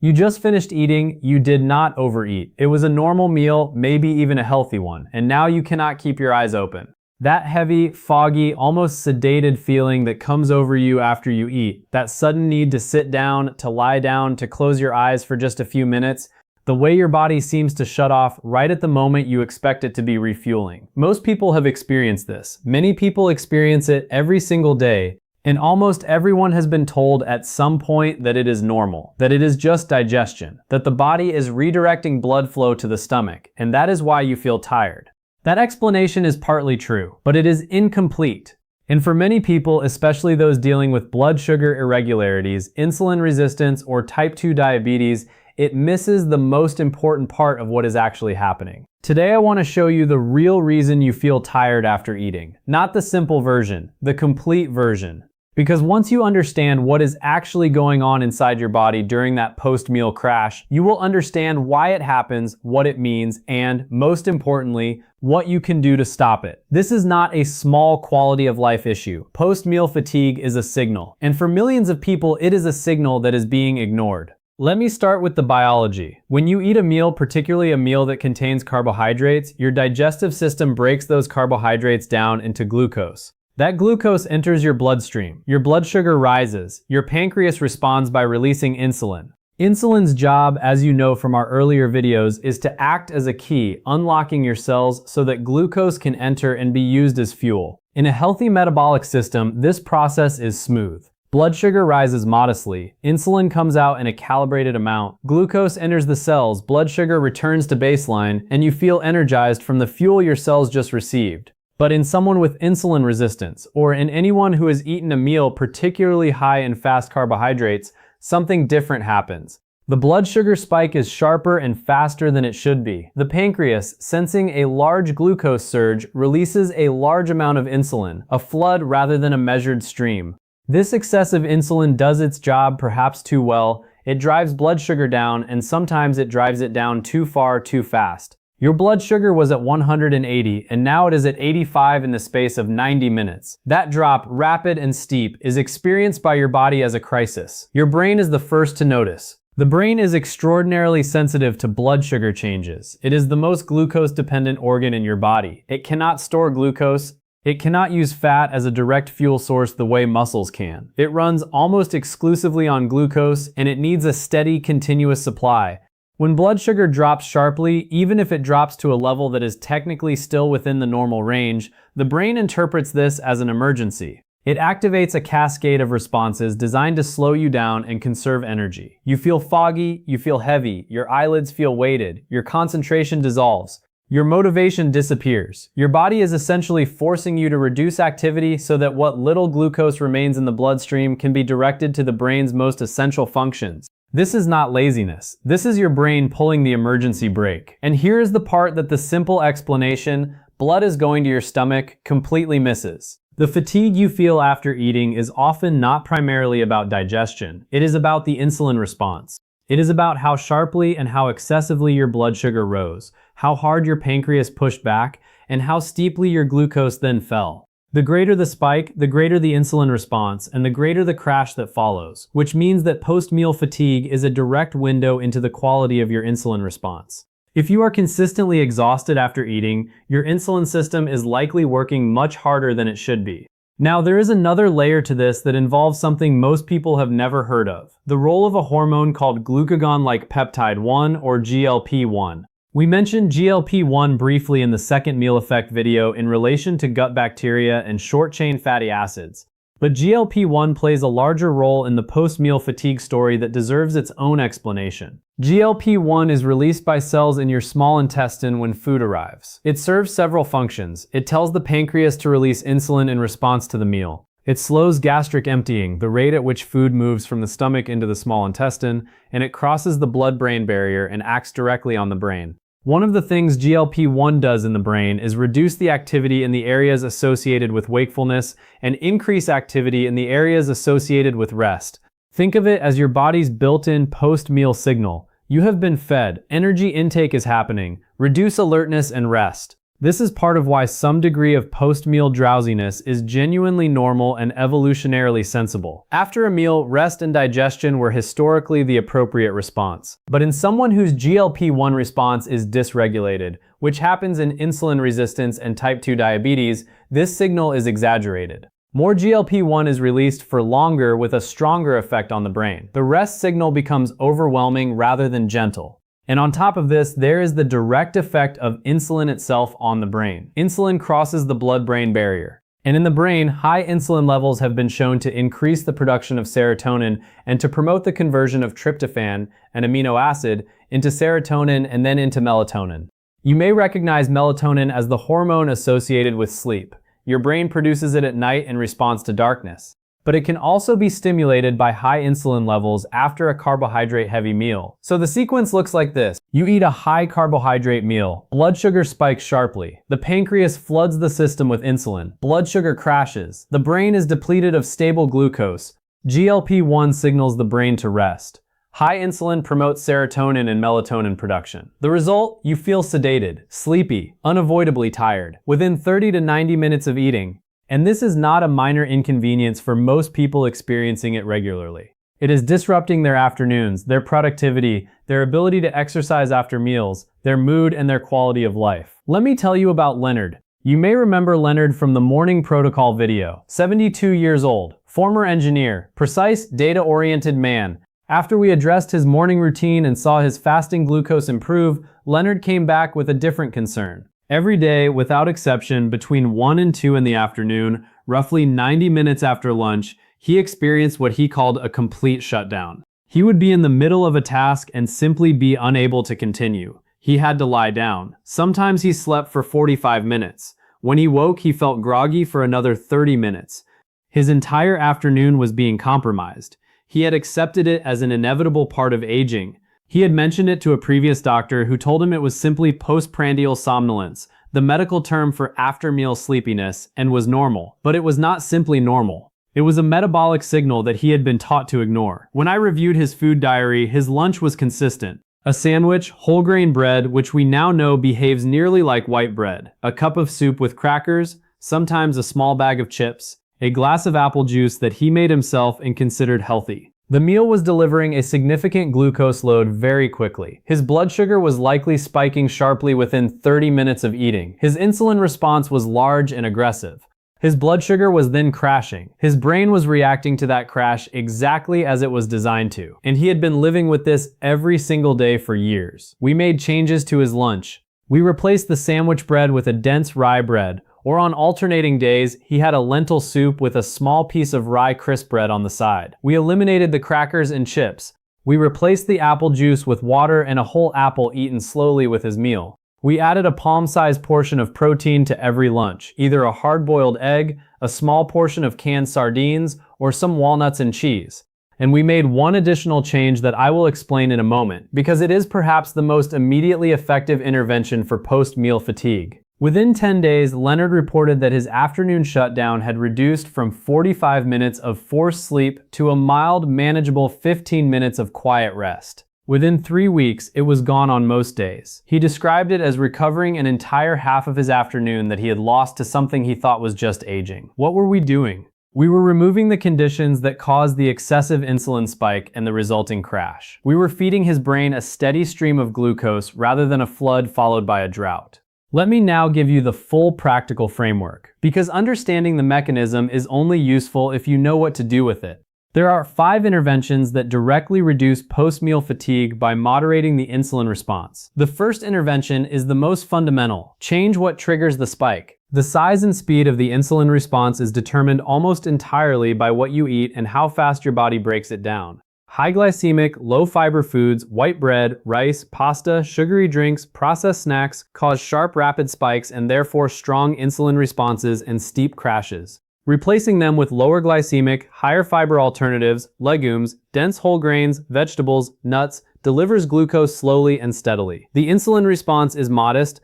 You just finished eating, you did not overeat. It was a normal meal, maybe even a healthy one, and now you cannot keep your eyes open. That heavy, foggy, almost sedated feeling that comes over you after you eat, that sudden need to sit down, to lie down, to close your eyes for just a few minutes, the way your body seems to shut off right at the moment you expect it to be refueling. Most people have experienced this. Many people experience it every single day, and almost everyone has been told at some point that it is normal, that it is just digestion, that the body is redirecting blood flow to the stomach, and that is why you feel tired. That explanation is partly true, but it is incomplete. And for many people, especially those dealing with blood sugar irregularities, insulin resistance, or type 2 diabetes, it misses the most important part of what is actually happening. Today I want to show you the real reason you feel tired after eating. Not the simple version, the complete version. Because once you understand what is actually going on inside your body during that post-meal crash, you will understand why it happens, what it means, and, most importantly, what you can do to stop it. This is not a small quality of life issue. Post-meal fatigue is a signal, and for millions of people, it is a signal that is being ignored. Let me start with the biology. When you eat a meal, particularly a meal that contains carbohydrates, your digestive system breaks those carbohydrates down into glucose. That glucose enters your bloodstream. Your blood sugar rises. Your pancreas responds by releasing insulin. Insulin's job, as you know from our earlier videos, is to act as a key, unlocking your cells so that glucose can enter and be used as fuel. In a healthy metabolic system, this process is smooth. Blood sugar rises modestly, insulin comes out in a calibrated amount, glucose enters the cells, blood sugar returns to baseline, and you feel energized from the fuel your cells just received. But in someone with insulin resistance, or in anyone who has eaten a meal particularly high in fast carbohydrates, something different happens. The blood sugar spike is sharper and faster than it should be. The pancreas, sensing a large glucose surge, releases a large amount of insulin, a flood rather than a measured stream. This excessive insulin does its job perhaps too well. It drives blood sugar down, and sometimes it drives it down too far too fast. Your blood sugar was at 180 and now it is at 85 in the space of 90 minutes. That drop, rapid and steep, is experienced by your body as a crisis. Your brain is the first to notice. The brain is extraordinarily sensitive to blood sugar changes. It is the most glucose-dependent organ in your body. It cannot store glucose. It cannot use fat as a direct fuel source the way muscles can. It runs almost exclusively on glucose, and it needs a steady, continuous supply. When blood sugar drops sharply, even if it drops to a level that is technically still within the normal range, the brain interprets this as an emergency. It activates a cascade of responses designed to slow you down and conserve energy. You feel foggy, you feel heavy, your eyelids feel weighted, your concentration dissolves, your motivation disappears. Your body is essentially forcing you to reduce activity so that what little glucose remains in the bloodstream can be directed to the brain's most essential functions. This is not laziness. This is your brain pulling the emergency brake. And here is the part that the simple explanation, blood is going to your stomach, completely misses. The fatigue you feel after eating is often not primarily about digestion. It is about the insulin response. It is about how sharply and how excessively your blood sugar rose, how hard your pancreas pushed back, and how steeply your glucose then fell. The greater the spike, the greater the insulin response, and the greater the crash that follows, which means that post-meal fatigue is a direct window into the quality of your insulin response. If you are consistently exhausted after eating, your insulin system is likely working much harder than it should be. Now, there is another layer to this that involves something most people have never heard of: the role of a hormone called glucagon-like peptide 1 or GLP-1. We mentioned GLP-1 briefly in the second meal effect video in relation to gut bacteria and short-chain fatty acids. But GLP-1 plays a larger role in the post-meal fatigue story that deserves its own explanation. GLP-1 is released by cells in your small intestine when food arrives. It serves several functions. It tells the pancreas to release insulin in response to the meal. It slows gastric emptying, the rate at which food moves from the stomach into the small intestine, and it crosses the blood-brain barrier and acts directly on the brain. One of the things GLP-1 does in the brain is reduce the activity in the areas associated with wakefulness and increase activity in the areas associated with rest. Think of it as your body's built-in post-meal signal. You have been fed, energy intake is happening, reduce alertness and rest. This is part of why some degree of post-meal drowsiness is genuinely normal and evolutionarily sensible. After a meal, rest and digestion were historically the appropriate response. But in someone whose GLP-1 response is dysregulated, which happens in insulin resistance and type 2 diabetes, this signal is exaggerated. More GLP-1 is released for longer with a stronger effect on the brain. The rest signal becomes overwhelming rather than gentle. And on top of this, there is the direct effect of insulin itself on the brain. Insulin crosses the blood-brain barrier. And in the brain, high insulin levels have been shown to increase the production of serotonin and to promote the conversion of tryptophan, an amino acid, into serotonin and then into melatonin. You may recognize melatonin as the hormone associated with sleep. Your brain produces it at night in response to darkness. But it can also be stimulated by high insulin levels after a carbohydrate-heavy meal. So the sequence looks like this. You eat a high carbohydrate meal. Blood sugar spikes sharply. The pancreas floods the system with insulin. Blood sugar crashes. The brain is depleted of stable glucose. GLP-1 signals the brain to rest. High insulin promotes serotonin and melatonin production. The result? You feel sedated, sleepy, unavoidably tired, within 30 to 90 minutes of eating. And this is not a minor inconvenience for most people experiencing it regularly. It is disrupting their afternoons, their productivity, their ability to exercise after meals, their mood, and their quality of life. Let me tell you about Leonard. You may remember Leonard from the Morning Protocol video. 72 years old, former engineer, precise, data-oriented man. After we addressed his morning routine and saw his fasting glucose improve, Leonard came back with a different concern. Every day, without exception, between 1 and 2 in the afternoon, roughly 90 minutes after lunch, he experienced what he called a complete shutdown. He would be in the middle of a task and simply be unable to continue. He had to lie down. Sometimes he slept for 45 minutes. When he woke, he felt groggy for another 30 minutes. His entire afternoon was being compromised. He had accepted it as an inevitable part of aging. He had mentioned it to a previous doctor who told him it was simply postprandial somnolence, the medical term for after-meal sleepiness, and was normal. But it was not simply normal. It was a metabolic signal that he had been taught to ignore. When I reviewed his food diary, his lunch was consistent. A sandwich, whole grain bread, which we now know behaves nearly like white bread, a cup of soup with crackers, sometimes a small bag of chips, a glass of apple juice that he made himself and considered healthy. The meal was delivering a significant glucose load very quickly. His blood sugar was likely spiking sharply within 30 minutes of eating. His insulin response was large and aggressive. His blood sugar was then crashing. His brain was reacting to that crash exactly as it was designed to. And he had been living with this every single day for years. We made changes to his lunch. We replaced the sandwich bread with a dense rye bread, or on alternating days, he had a lentil soup with a small piece of rye crisp bread on the side. We eliminated the crackers and chips. We replaced the apple juice with water and a whole apple eaten slowly with his meal. We added a palm-sized portion of protein to every lunch, either a hard-boiled egg, a small portion of canned sardines, or some walnuts and cheese. And we made one additional change that I will explain in a moment, because it is perhaps the most immediately effective intervention for post-meal fatigue. Within 10 days, Leonard reported that his afternoon shutdown had reduced from 45 minutes of forced sleep to a mild, manageable 15 minutes of quiet rest. Within 3 weeks, it was gone on most days. He described it as recovering an entire half of his afternoon that he had lost to something he thought was just aging. What were we doing? We were removing the conditions that caused the excessive insulin spike and the resulting crash. We were feeding his brain a steady stream of glucose rather than a flood followed by a drought. Let me now give you the full practical framework, because understanding the mechanism is only useful if you know what to do with it. There are 5 interventions that directly reduce post-meal fatigue by moderating the insulin response. The first intervention is the most fundamental. Change what triggers the spike. The size and speed of the insulin response is determined almost entirely by what you eat and how fast your body breaks it down. High glycemic, low fiber foods, white bread, rice, pasta, sugary drinks, processed snacks cause sharp rapid spikes and therefore strong insulin responses and steep crashes. Replacing them with lower glycemic, higher fiber alternatives, legumes, dense whole grains, vegetables, nuts, delivers glucose slowly and steadily. The insulin response is modest.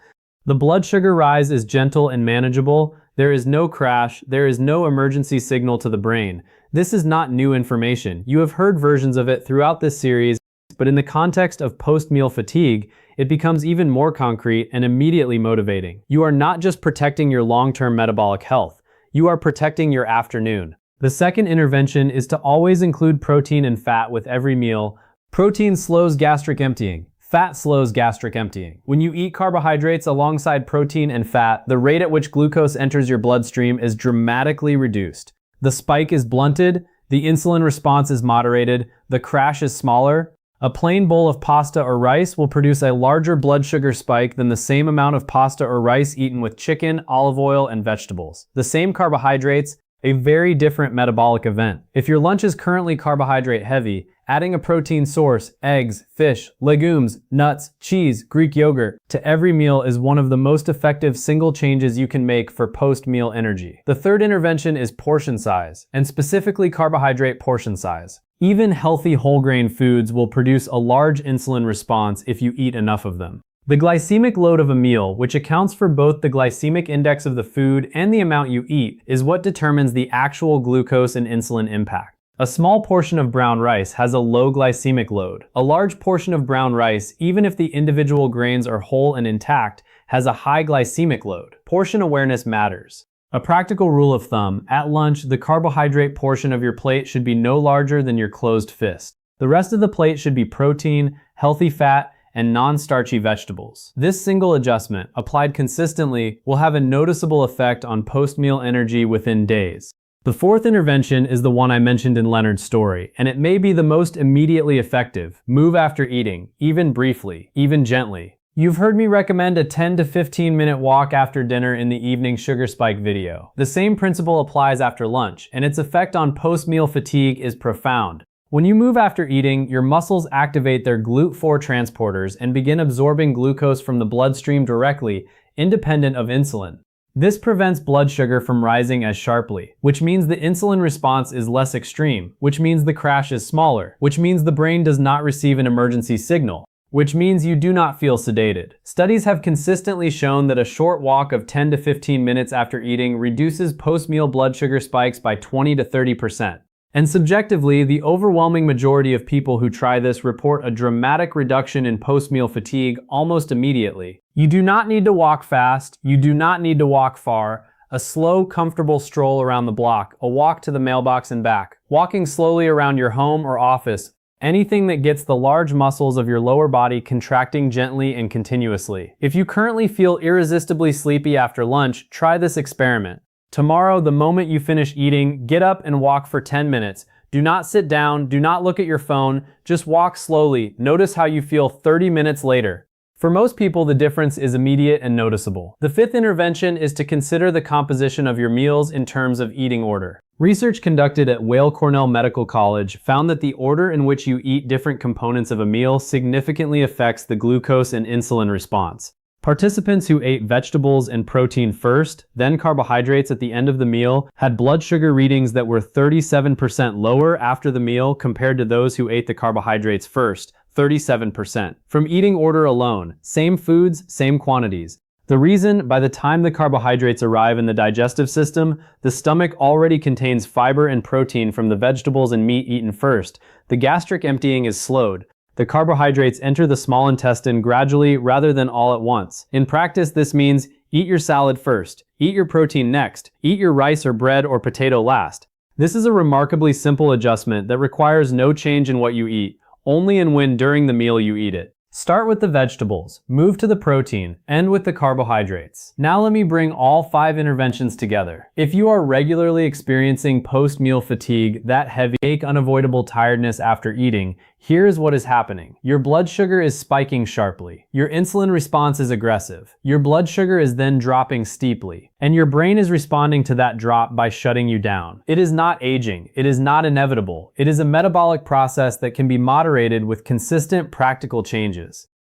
The blood sugar rise is gentle and manageable. There is no crash. There is no emergency signal to the brain. This is not new information. You have heard versions of it throughout this series. But in the context of post-meal fatigue, it becomes even more concrete and immediately motivating. You are not just protecting your long-term metabolic health, you are protecting your afternoon. The second intervention is to always include protein and fat with every meal. Protein slows gastric emptying. Fat slows gastric emptying. When you eat carbohydrates alongside protein and fat, the rate at which glucose enters your bloodstream is dramatically reduced. The spike is blunted, the insulin response is moderated, the crash is smaller. A plain bowl of pasta or rice will produce a larger blood sugar spike than the same amount of pasta or rice eaten with chicken, olive oil, and vegetables. The same carbohydrates, a very different metabolic event. If your lunch is currently carbohydrate heavy, adding a protein source, eggs, fish, legumes, nuts, cheese, Greek yogurt, to every meal is one of the most effective single changes you can make for post-meal energy. The third intervention is portion size, and specifically carbohydrate portion size. Even healthy whole grain foods will produce a large insulin response if you eat enough of them. The glycemic load of a meal, which accounts for both the glycemic index of the food and the amount you eat, is what determines the actual glucose and insulin impact. A small portion of brown rice has a low glycemic load. A large portion of brown rice, even if the individual grains are whole and intact, has a high glycemic load. Portion awareness matters. A practical rule of thumb, at lunch, the carbohydrate portion of your plate should be no larger than your closed fist. The rest of the plate should be protein, healthy fat, and non-starchy vegetables. This single adjustment, applied consistently, will have a noticeable effect on post-meal energy within days. The fourth intervention is the one I mentioned in Leonard's story, and it may be the most immediately effective. Move after eating, even briefly, even gently. You've heard me recommend a 10 to 15 minute walk after dinner in the evening sugar spike video. The same principle applies after lunch, and its effect on post-meal fatigue is profound. When you move after eating, your muscles activate their GLUT4 transporters and begin absorbing glucose from the bloodstream directly, independent of insulin. This prevents blood sugar from rising as sharply, which means the insulin response is less extreme, which means the crash is smaller, which means the brain does not receive an emergency signal, which means you do not feel sedated. Studies have consistently shown that a short walk of 10 to 15 minutes after eating reduces post-meal blood sugar spikes by 20 to 30%. And subjectively, the overwhelming majority of people who try this report a dramatic reduction in post-meal fatigue almost immediately. You do not need to walk fast, you do not need to walk far. A slow, comfortable stroll around the block, a walk to the mailbox and back, walking slowly around your home or office, anything that gets the large muscles of your lower body contracting gently and continuously. If you currently feel irresistibly sleepy after lunch, try this experiment. Tomorrow, the moment you finish eating, get up and walk for 10 minutes. Do not sit down, do not look at your phone, just walk slowly. Notice how you feel 30 minutes later. For most people, the difference is immediate and noticeable. The fifth intervention is to consider the composition of your meals in terms of eating order. Research conducted at Weill Cornell Medical College found that the order in which you eat different components of a meal significantly affects the glucose and insulin response. Participants who ate vegetables and protein first, then carbohydrates at the end of the meal, had blood sugar readings that were 37% lower after the meal compared to those who ate the carbohydrates first, 37%. From eating order alone, same foods, same quantities. The reason, by the time the carbohydrates arrive in the digestive system, the stomach already contains fiber and protein from the vegetables and meat eaten first. The gastric emptying is slowed. The carbohydrates enter the small intestine gradually rather than all at once. In practice, this means eat your salad first, eat your protein next, eat your rice or bread or potato last. This is a remarkably simple adjustment that requires no change in what you eat, only in when during the meal you eat it. Start with the vegetables, move to the protein, end with the carbohydrates. Now let me bring all 5 interventions together. If you are regularly experiencing post-meal fatigue, that heavy, unavoidable tiredness after eating, here's what is happening. Your blood sugar is spiking sharply. Your insulin response is aggressive. Your blood sugar is then dropping steeply. And your brain is responding to that drop by shutting you down. It is not aging. It is not inevitable. It is a metabolic process that can be moderated with consistent practical changes.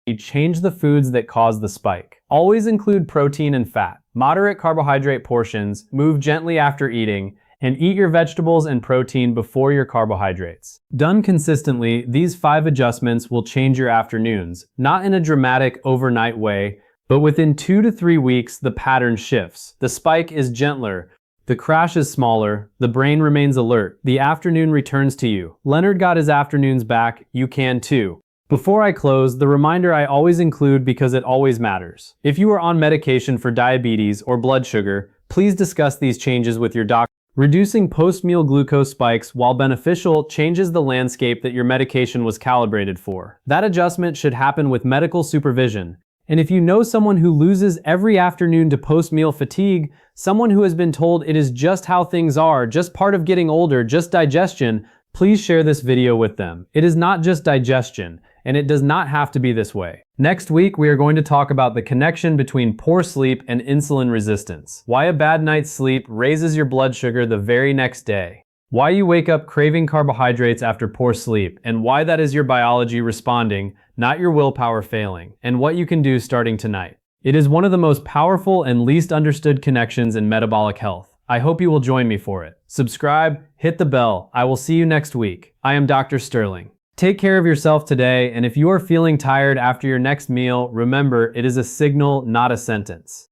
You change the foods that cause the spike. Always include protein and fat. Moderate carbohydrate portions, move gently after eating, and eat your vegetables and protein before your carbohydrates. Done consistently, these 5 adjustments will change your afternoons, not in a dramatic overnight way, but within 2 to 3 weeks, the pattern shifts. The spike is gentler, the crash is smaller, the brain remains alert, the afternoon returns to you. Leonard got his afternoons back, you can too. Before I close, the reminder I always include because it always matters. If you are on medication for diabetes or blood sugar, please discuss these changes with your doctor. Reducing post-meal glucose spikes, while beneficial, changes the landscape that your medication was calibrated for. That adjustment should happen with medical supervision. And if you know someone who loses every afternoon to post-meal fatigue, someone who has been told it is just how things are, just part of getting older, just digestion, please share this video with them. It is not just digestion, and it does not have to be this way. Next week, we are going to talk about the connection between poor sleep and insulin resistance. Why a bad night's sleep raises your blood sugar the very next day. Why you wake up craving carbohydrates after poor sleep, and why that is your biology responding, not your willpower failing, and what you can do starting tonight. It is one of the most powerful and least understood connections in metabolic health. I hope you will join me for it. Subscribe, hit the bell. I will see you next week. I am Dr. Sterling. Take care of yourself today, and if you are feeling tired after your next meal, remember, it is a signal, not a sentence.